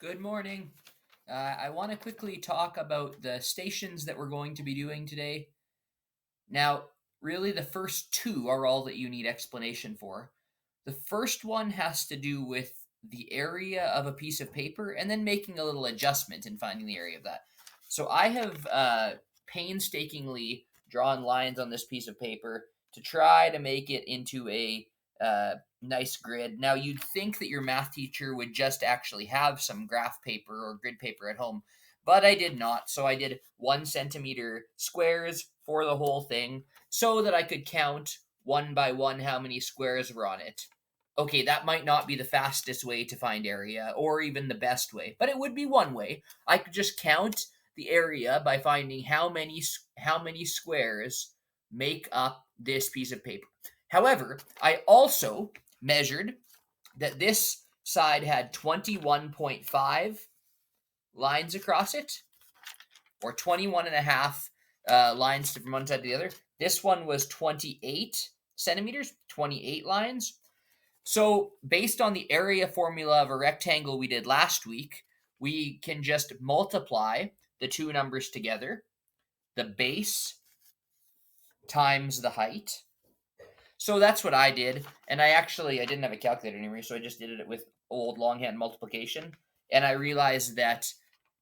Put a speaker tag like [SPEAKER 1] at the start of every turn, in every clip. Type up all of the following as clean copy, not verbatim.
[SPEAKER 1] Good morning. I want to quickly talk about the stations that we're going to be doing today. Now, really, the first two are all that you need explanation for. The first one has to do with the area of a piece of paper and then making a little adjustment in finding the area of that. So I have painstakingly drawn lines on this piece of paper to try to make it into a nice grid. Now, you'd think that your math teacher would just actually have some graph paper or grid paper at home, but I did not. So I did 1 centimeter squares for the whole thing so that I could count one by one how many squares were on it. Okay, that might not be the fastest way to find area or even the best way, but it would be one way. I could just count the area by finding how many squares make up this piece of paper. However, I also measured that this side had 21.5 lines across it, or 21 and a half lines from one side to the other. This one was 28 centimeters, 28 lines. So, based on the area formula of a rectangle we did last week, we can just multiply the two numbers together, the base times the height. So that's what I did, and I didn't have a calculator anymore, so I just did it with old longhand multiplication, and I realized that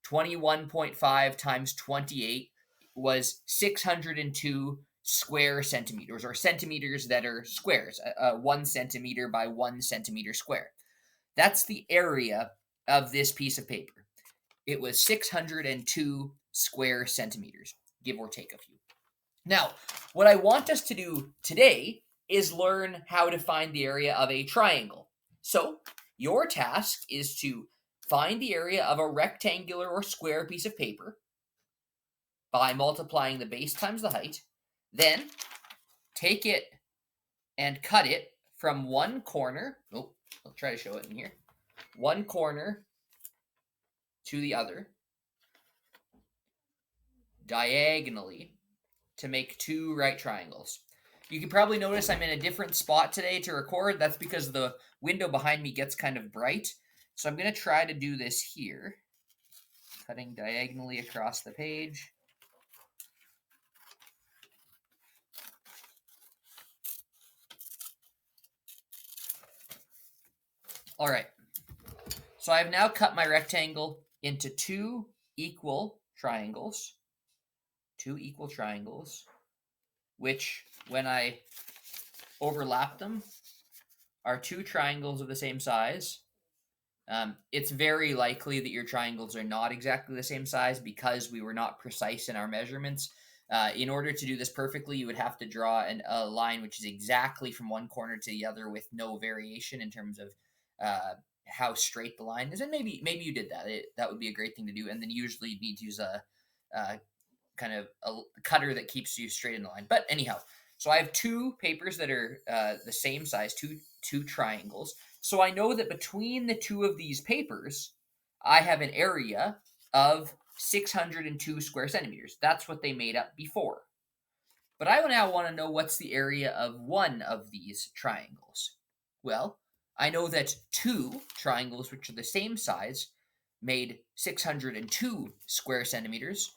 [SPEAKER 1] 21.5 times 28 was 602 square centimeters, or centimeters that are squares, 1 centimeter by 1 centimeter square. That's the area of this piece of paper. It was 602 square centimeters, give or take a few. Now, what I want us to do today is learn how to find the area of a triangle. So, your task is to find the area of a rectangular or square piece of paper by multiplying the base times the height. Then, take it and cut it from one corner. Oh, I'll try to show it in here. One corner to the other, diagonally, to make two right triangles. You can probably notice I'm in a different spot today to record. That's because the window behind me gets kind of bright. So I'm going to try to do this here, cutting diagonally across the page. All right. So I've now cut my rectangle into two equal triangles, which when I overlap them are two triangles of the same size. It's very likely that your triangles are not exactly the same size because we were not precise in our measurements. In order to do this perfectly, you would have to draw a line which is exactly from one corner to the other with no variation in terms of how straight the line is. And maybe you did that. That would be a great thing to do. And then usually you need to use a kind of a cutter that keeps you straight in the line. But anyhow, so I have two papers that are the same size, two triangles. So I know that between the two of these papers, I have an area of 602 square centimeters. That's what they made up before. But I now want to know what's the area of one of these triangles. Well, I know that two triangles, which are the same size, made 602 square centimeters.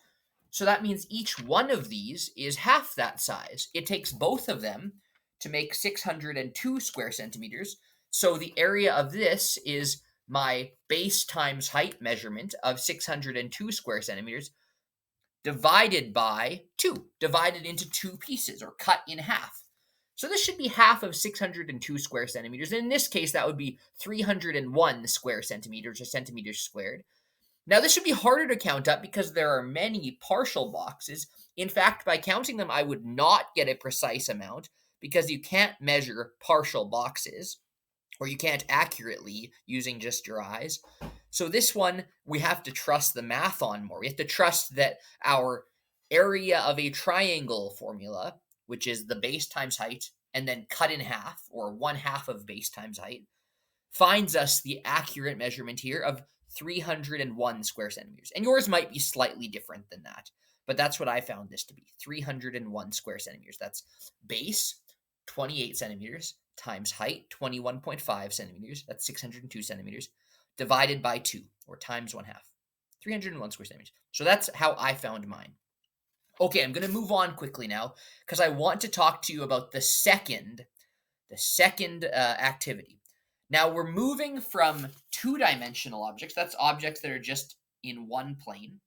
[SPEAKER 1] So that means each one of these is half that size. It takes both of them to make 602 square centimeters. So the area of this is my base times height measurement of 602 square centimeters divided by 2, divided into two pieces or cut in half. So this should be half of 602 square centimeters. And in this case, that would be 301 square centimeters or centimeters squared. Now, this should be harder to count up because there are many partial boxes. In fact, by counting them, I would not get a precise amount because you can't measure partial boxes, or you can't accurately using just your eyes. So this one, we have to trust the math on more. We have to trust that our area of a triangle formula, which is the base times height, and then cut in half, or 1/2 of base times height, finds us the accurate measurement here of 301 square centimeters. And yours might be slightly different than that, but that's what I found this to be, 301 square centimeters. That's base, 28 centimeters, times height, 21.5 centimeters, that's 602 centimeters, divided by 2, or times 1/2. 301 square centimeters. So that's how I found mine. Okay, I'm going to move on quickly now because I want to talk to you about the second activity. Now we're moving from two-dimensional objects, that's objects that are just in one plane,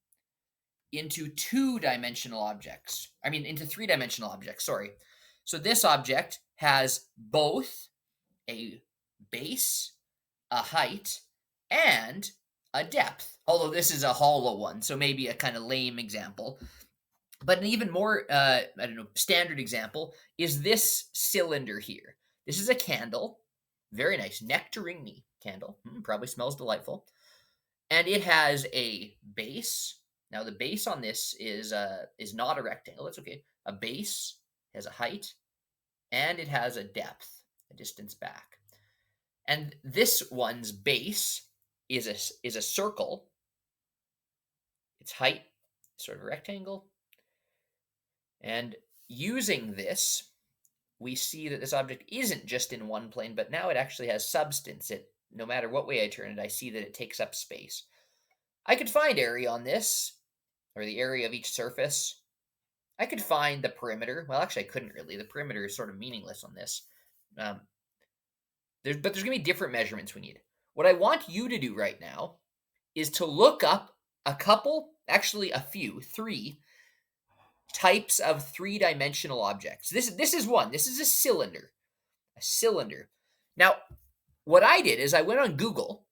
[SPEAKER 1] into two-dimensional objects. Into three-dimensional objects, sorry. So this object has both a base, a height, and a depth. Although this is a hollow one, so maybe a kind of lame example. But an even more, standard example is this cylinder here. This is a candle. Very nice. Nectarine candle. Probably smells delightful. And it has a base. Now, the base on this is not a rectangle. That's okay. A base has a height, and it has a depth, a distance back. And this one's base is a circle. Its height, sort of a rectangle. And using this, we see that this object isn't just in one plane, but now it actually has substance. No matter what way I turn it, I see that it takes up space. I could find area on this, or the area of each surface. I could find the perimeter. Well, actually, I couldn't really. The perimeter is sort of meaningless on this. But there's going to be different measurements we need. What I want you to do right now is to look up a few, 3 types of three-dimensional objects. This is one. This is a cylinder. A cylinder. Now, what I did is I went on Google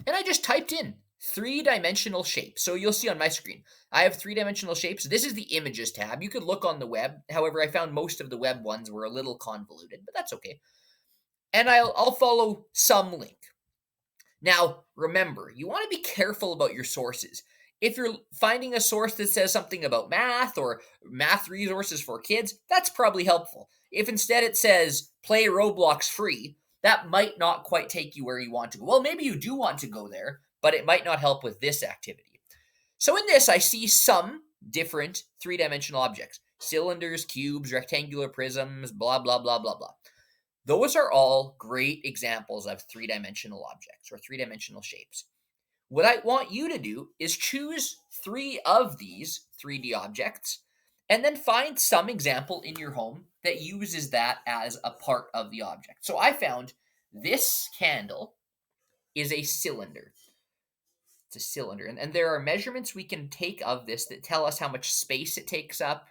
[SPEAKER 1] and I just typed in three-dimensional shapes. So you'll see on my screen, I have three-dimensional shapes. This is the images tab. You could look on the web. However, I found most of the web ones were a little convoluted, but that's okay. And I'll follow some link. Now, remember, you want to be careful about your sources. If you're finding a source that says something about math or math resources for kids, that's probably helpful. If instead it says play Roblox free, that might not quite take you where you want to go. Well, maybe you do want to go there, but it might not help with this activity. So in this, I see some different three-dimensional objects. Cylinders, cubes, rectangular prisms, blah, blah, blah, blah, blah. Those are all great examples of three-dimensional objects or three-dimensional shapes. What I want you to do is choose 3 of these 3D objects and then find some example in your home that uses that as a part of the object. So I found this candle is a cylinder. It's a cylinder. And there are measurements we can take of this that tell us how much space it takes up,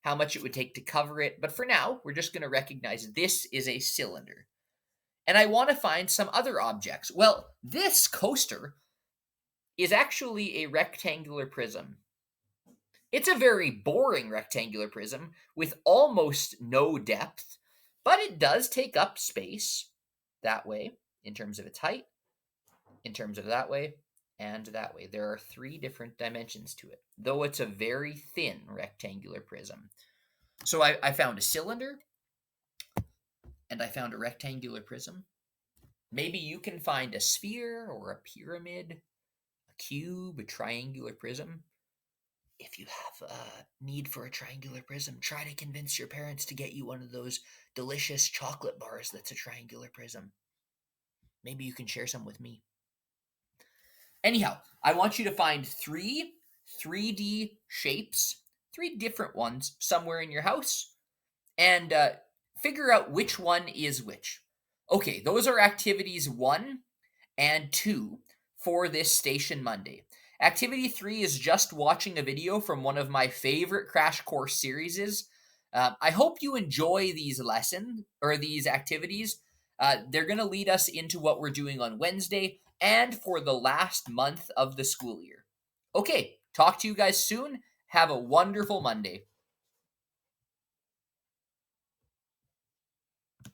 [SPEAKER 1] how much it would take to cover it. But for now, we're just going to recognize this is a cylinder. And I want to find some other objects. Well, this coaster is actually a rectangular prism. It's a very boring rectangular prism with almost no depth, but it does take up space that way in terms of its height, in terms of that way, and that way. There are 3 different dimensions to it, though it's a very thin rectangular prism. So I found a cylinder, and I found a rectangular prism. Maybe you can find a sphere or a pyramid, cube, a triangular prism. If you have a need for a triangular prism, try to convince your parents to get you one of those delicious chocolate bars that's a triangular prism. Maybe you can share some with me. Anyhow, I want you to find 3 3D shapes, 3 different ones somewhere in your house, and figure out which one is which. Okay, those are activities 1 and 2 for this Station Monday. Activity 3 is just watching a video from one of my favorite Crash Course series. I hope you enjoy these lessons or these activities. They're going to lead us into what we're doing on Wednesday and for the last month of the school year. Okay, talk to you guys soon. Have a wonderful Monday.